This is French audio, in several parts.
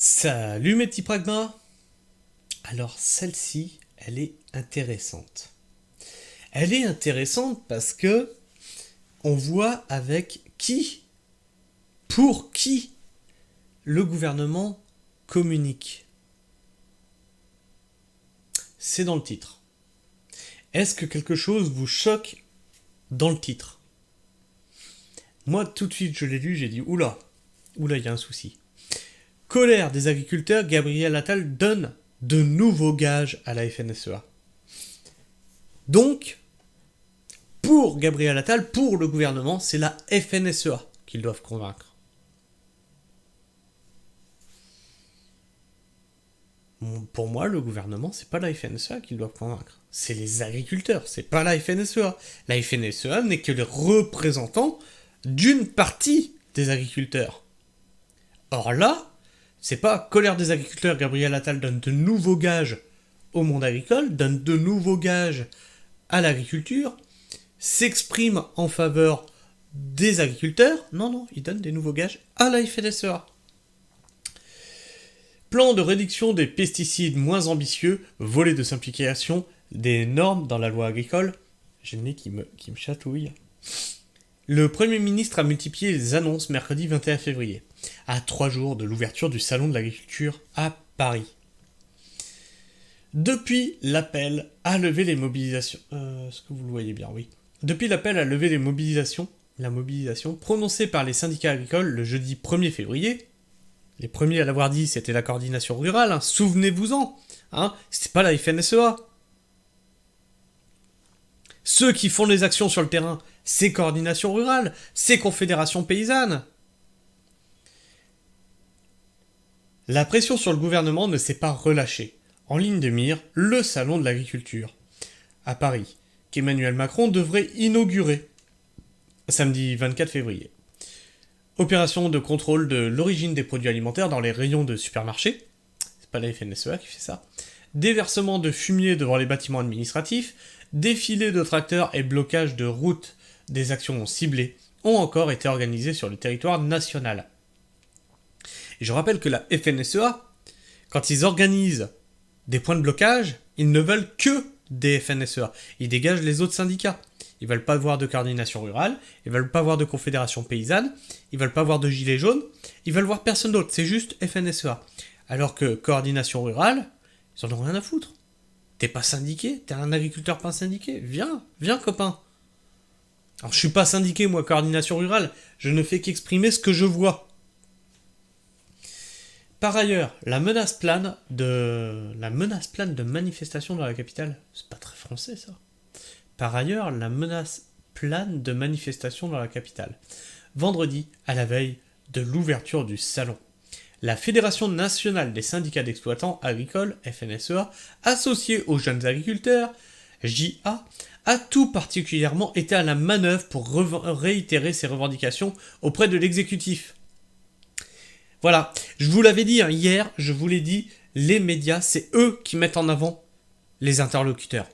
Salut mes petits pragmas. Alors celle-ci, elle est intéressante. Elle est intéressante parce que on voit avec qui, pour qui le gouvernement communique. C'est dans le titre. Est-ce que quelque chose vous choque dans le titre? Moi, tout de suite, je l'ai lu, j'ai dit oula, il y a un souci. Colère des agriculteurs, Gabriel Attal donne de nouveaux gages à la FNSEA. Donc, pour Gabriel Attal, pour le gouvernement, c'est la FNSEA qu'ils doivent convaincre. Pour moi, le gouvernement, c'est pas la FNSEA qu'ils doivent convaincre. C'est les agriculteurs, c'est pas la FNSEA. La FNSEA n'est que les représentants d'une partie des agriculteurs. Or là, c'est pas colère des agriculteurs, Gabriel Attal donne de nouveaux gages au monde agricole, donne de nouveaux gages à l'agriculture, s'exprime en faveur des agriculteurs. Non, il donne des nouveaux gages à la FNSEA. Plan de réduction des pesticides moins ambitieux, volet de simplification des normes dans la loi agricole. J'ai le nez qui me chatouille. Le Premier ministre a multiplié les annonces mercredi 21 février, à 3 jours de l'ouverture du Salon de l'agriculture à Paris. Depuis l'appel à lever les mobilisations... Est-ce que vous le voyez bien? Oui. Depuis l'appel à lever les mobilisations, la mobilisation prononcée par les syndicats agricoles le jeudi 1er février, les premiers à l'avoir dit, c'était la coordination rurale, souvenez-vous-en, c'était pas la FNSEA. Ceux qui font les actions sur le terrain, c'est coordination rurale, c'est confédération paysanne. La pression sur le gouvernement ne s'est pas relâchée. En ligne de mire, le salon de l'agriculture, à Paris, qu'Emmanuel Macron devrait inaugurer, samedi 24 février. Opération de contrôle de l'origine des produits alimentaires dans les rayons de supermarchés, c'est pas la FNSEA qui fait ça, déversement de fumier devant les bâtiments administratifs, défilé de tracteurs et blocage de routes, des actions ciblées ont encore été organisées sur le territoire national. Et je rappelle que la FNSEA, quand ils organisent des points de blocage, ils ne veulent que des FNSEA. Ils dégagent les autres syndicats. Ils veulent pas voir de coordination rurale, ils veulent pas voir de confédération paysanne, ils veulent pas voir de gilets jaunes, ils veulent voir personne d'autre, c'est juste FNSEA. Alors que coordination rurale, ils en ont rien à foutre. T'es pas syndiqué, t'es un agriculteur pas syndiqué, viens copain. Alors je suis pas syndiqué moi, coordination rurale, je ne fais qu'exprimer ce que je vois. Par ailleurs, la menace plane de manifestation dans la capitale, c'est pas très français ça. Par ailleurs, la menace plane de manifestation dans la capitale. Vendredi, à la veille de l'ouverture du salon. La Fédération nationale des syndicats d'exploitants agricoles, FNSEA, associée aux jeunes agriculteurs, JA, a tout particulièrement été à la manœuvre pour réitérer ses revendications auprès de l'exécutif. Voilà, je vous l'avais dit hier, je vous l'ai dit, les médias, c'est eux qui mettent en avant les interlocuteurs.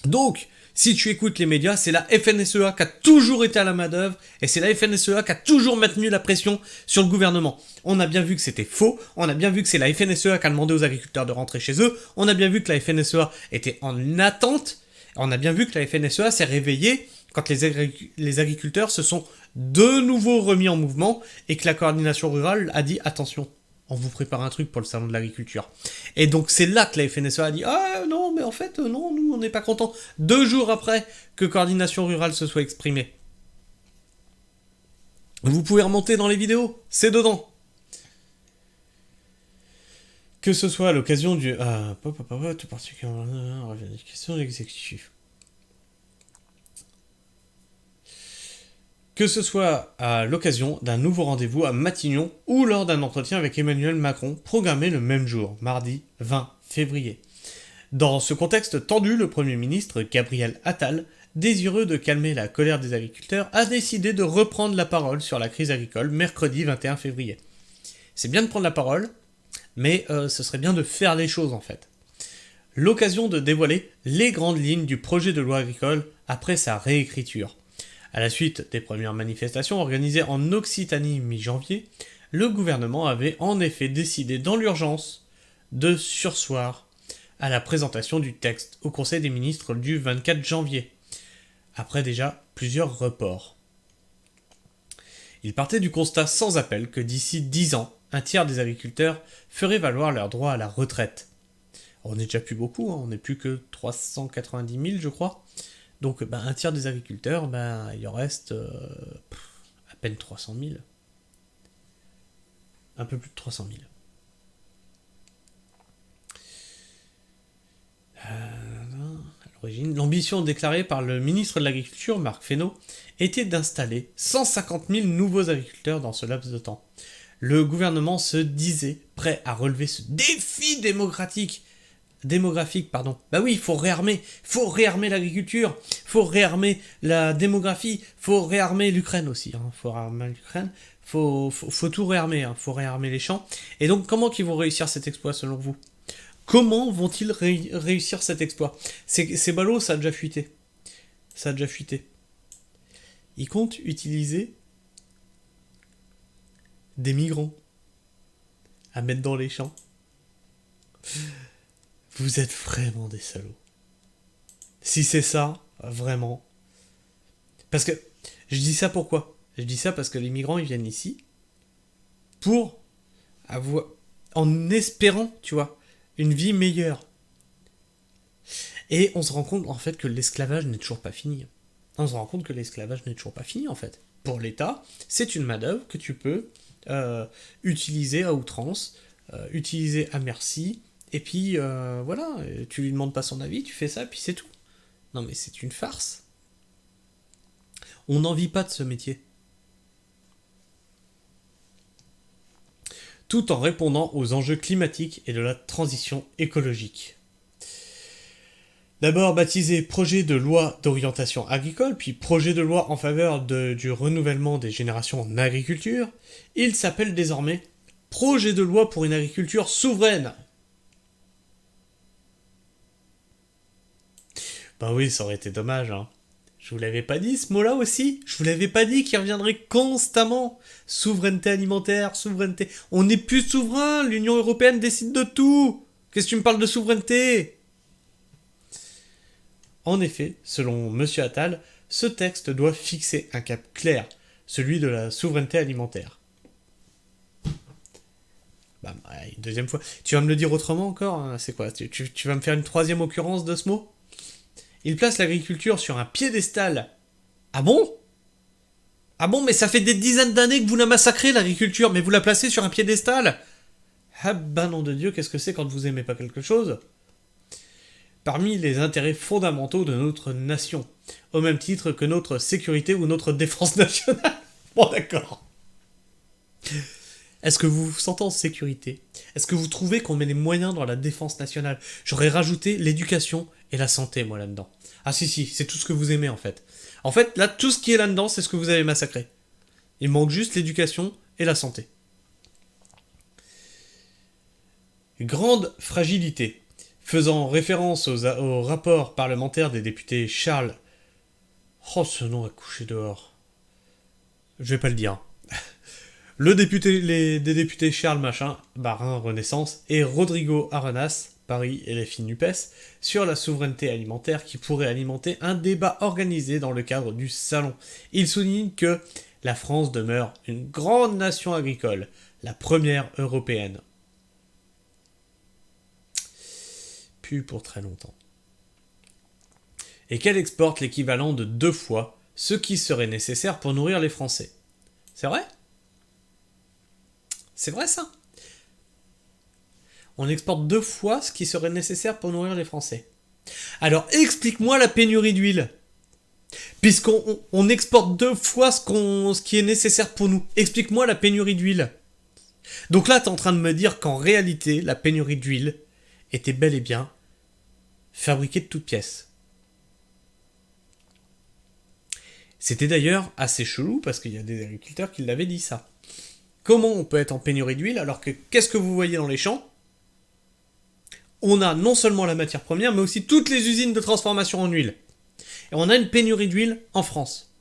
Donc, si tu écoutes les médias, c'est la FNSEA qui a toujours été à la manœuvre et c'est la FNSEA qui a toujours maintenu la pression sur le gouvernement. On a bien vu que c'était faux, on a bien vu que c'est la FNSEA qui a demandé aux agriculteurs de rentrer chez eux, on a bien vu que la FNSEA était en attente, on a bien vu que la FNSEA s'est réveillée quand les agriculteurs se sont de nouveau remis en mouvement et que la coordination rurale a dit attention. On vous prépare un truc pour le salon de l'agriculture. Et donc c'est là que la FNSEA a dit ah non mais en fait non, nous on n'est pas contents. 2 jours après que coordination rurale se soit exprimée. Vous pouvez remonter dans les vidéos, c'est dedans. Que ce soit à l'occasion du tout particulièrement revendication de l'exécutif. Que ce soit à l'occasion d'un nouveau rendez-vous à Matignon ou lors d'un entretien avec Emmanuel Macron, programmé le même jour, mardi 20 février. Dans ce contexte tendu, le Premier ministre, Gabriel Attal, désireux de calmer la colère des agriculteurs, a décidé de reprendre la parole sur la crise agricole mercredi 21 février. C'est bien de prendre la parole, mais ce serait bien de faire les choses en fait. L'occasion de dévoiler les grandes lignes du projet de loi agricole après sa réécriture. À la suite des premières manifestations organisées en Occitanie mi-janvier, le gouvernement avait en effet décidé dans l'urgence de surseoir à la présentation du texte au Conseil des ministres du 24 janvier, après déjà plusieurs reports. Il partait du constat sans appel que d'ici 10 ans, un tiers des agriculteurs feraient valoir leur droit à la retraite. On n'est déjà plus beaucoup, on n'est plus que 390 000 je crois. Donc un tiers des agriculteurs, il en reste à peine 300 000. Un peu plus de 300 000. À l'origine, l'ambition déclarée par le ministre de l'Agriculture, Marc Fesneau, était d'installer 150 000 nouveaux agriculteurs dans ce laps de temps. Le gouvernement se disait prêt à relever ce défi démographique. Bah oui, il faut réarmer l'agriculture, faut réarmer la démographie, faut réarmer l'Ukraine aussi, faut réarmer l'Ukraine, faut tout réarmer, faut réarmer les champs. Et donc, comment qu'ils vont réussir cet exploit selon vous ? Comment vont-ils réussir cet exploit ? C'est ballot, ça a déjà fuité. Ils comptent utiliser des migrants à mettre dans les champs. Vous êtes vraiment des salauds. Si c'est ça, vraiment. Parce que, je dis ça pourquoi ? Je dis ça parce que les migrants, ils viennent ici pour avoir, en espérant, tu vois, une vie meilleure. Et on se rend compte, en fait, que l'esclavage n'est toujours pas fini. On se rend compte que l'esclavage n'est toujours pas fini, en fait. Pour l'État, c'est une main-d'œuvre que tu peux utiliser à outrance, utiliser à merci. Et puis, voilà, tu lui demandes pas son avis, tu fais ça, puis c'est tout. Non mais c'est une farce. On n'en vit pas de ce métier. Tout en répondant aux enjeux climatiques et de la transition écologique. D'abord baptisé projet de loi d'orientation agricole, puis projet de loi en faveur du renouvellement des générations en agriculture, il s'appelle désormais projet de loi pour une agriculture souveraine. Ben oui, ça aurait été dommage, hein. Je vous l'avais pas dit, ce mot-là aussi ? Je vous l'avais pas dit qu'il reviendrait constamment. Souveraineté alimentaire, souveraineté... On n'est plus souverain, l'Union Européenne décide de tout. Qu'est-ce que tu me parles de souveraineté ? En effet, selon M. Attal, ce texte doit fixer un cap clair, celui de la souveraineté alimentaire. Une deuxième fois. Tu vas me le dire autrement encore, hein ? C'est quoi ? Tu vas me faire une troisième occurrence de ce mot ? Il place l'agriculture sur un piédestal. Ah bon ? Ah bon, mais ça fait des dizaines d'années que vous la massacrez, l'agriculture, mais vous la placez sur un piédestal ? Ah ben nom de Dieu, qu'est-ce que c'est quand vous aimez pas quelque chose ? Parmi les intérêts fondamentaux de notre nation, au même titre que notre sécurité ou notre défense nationale. Bon d'accord. Est-ce que vous vous sentez en sécurité ? Est-ce que vous trouvez qu'on met les moyens dans la défense nationale ? J'aurais rajouté l'éducation et la santé, moi, là-dedans. Ah si, c'est tout ce que vous aimez, en fait. En fait, là, tout ce qui est là-dedans, c'est ce que vous avez massacré. Il manque juste l'éducation et la santé. Grande fragilité. Faisant référence au rapport parlementaire des députés Charles... Oh, ce nom a couché dehors. Je vais pas le dire. Des députés Charles Machin, Barin Renaissance, et Rodrigo Arenas, Paris LFI NUPES, sur la souveraineté alimentaire qui pourrait alimenter un débat organisé dans le cadre du salon. Il souligne que la France demeure une grande nation agricole, la première européenne. Plus pour très longtemps. Et qu'elle exporte l'équivalent de 2 fois ce qui serait nécessaire pour nourrir les Français. C'est vrai ? C'est vrai ça ? On exporte 2 fois ce qui serait nécessaire pour nourrir les Français. Alors explique-moi la pénurie d'huile. Puisqu'on exporte 2 fois ce qui est nécessaire pour nous. Explique-moi la pénurie d'huile. Donc là, tu es en train de me dire qu'en réalité, la pénurie d'huile était bel et bien fabriquée de toutes pièces. C'était d'ailleurs assez chelou parce qu'il y a des agriculteurs qui l'avaient dit ça. Comment on peut être en pénurie d'huile alors que qu'est-ce que vous voyez dans les champs ? On a non seulement la matière première, mais aussi toutes les usines de transformation en huile. Et on a une pénurie d'huile en France.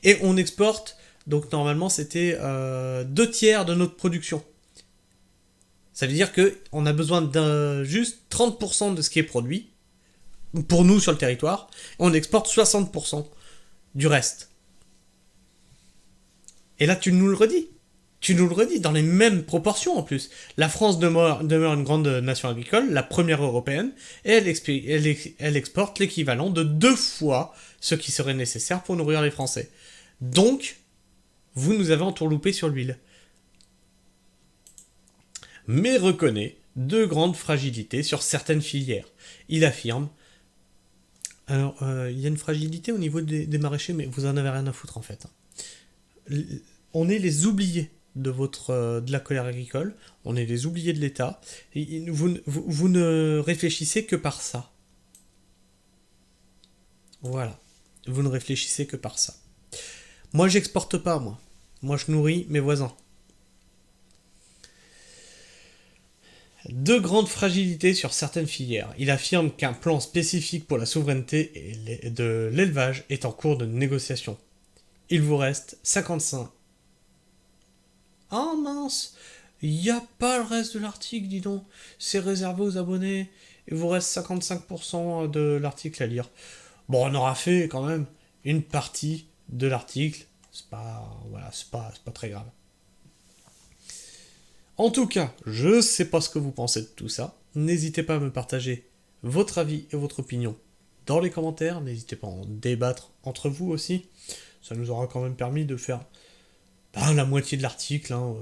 Et on exporte Donc normalement, c'était 2 tiers de notre production. Ça veut dire qu'on a besoin de juste 30% de ce qui est produit, pour nous sur le territoire, on exporte 60% du reste. Et là, tu nous le redis. Tu nous le redis, dans les mêmes proportions en plus. La France demeure une grande nation agricole, la première européenne, et elle exporte l'équivalent de 2 fois ce qui serait nécessaire pour nourrir les Français. Donc, vous nous avez entourloupé sur l'huile. Mais reconnaît de grandes fragilités sur certaines filières. Il affirme. Alors, il y a une fragilité au niveau des maraîchers, mais vous en avez rien à foutre en fait. On est les oubliés de la colère agricole, on est les oubliés de l'État, et vous ne réfléchissez que par ça. Voilà, vous ne réfléchissez que par ça. Moi, j'exporte pas, moi. Moi, je nourris mes voisins. De grandes fragilités sur certaines filières. Il affirme qu'un plan spécifique pour la souveraineté de l'élevage est en cours de négociation. Il vous reste 55. Oh mince, il n'y a pas le reste de l'article, dis donc. C'est réservé aux abonnés. Il vous reste 55% de l'article à lire. Bon, on aura fait quand même une partie de l'article. C'est pas très grave. En tout cas, je sais pas ce que vous pensez de tout ça. N'hésitez pas à me partager votre avis et votre opinion dans les commentaires. N'hésitez pas à en débattre entre vous aussi. Ça nous aura quand même permis de faire la moitié de l'article. On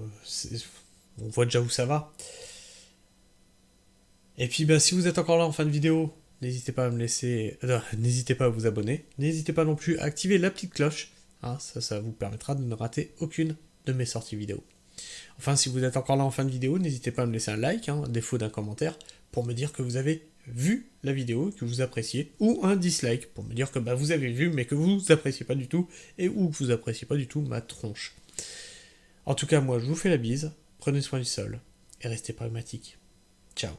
voit déjà où ça va. Et puis si vous êtes encore là en fin de vidéo, n'hésitez pas à me laisser. N'hésitez pas à vous abonner. N'hésitez pas non plus à activer la petite cloche. Ça vous permettra de ne rater aucune de mes sorties vidéo. Enfin, si vous êtes encore là en fin de vidéo, n'hésitez pas à me laisser un like, à défaut d'un commentaire, pour me dire que vous avez vu la vidéo, que vous appréciez, ou un dislike, pour me dire que vous avez vu, mais que vous appréciez pas du tout, ou que vous appréciez pas du tout ma tronche. En tout cas, moi, je vous fais la bise, prenez soin du sol, et restez pragmatique. Ciao.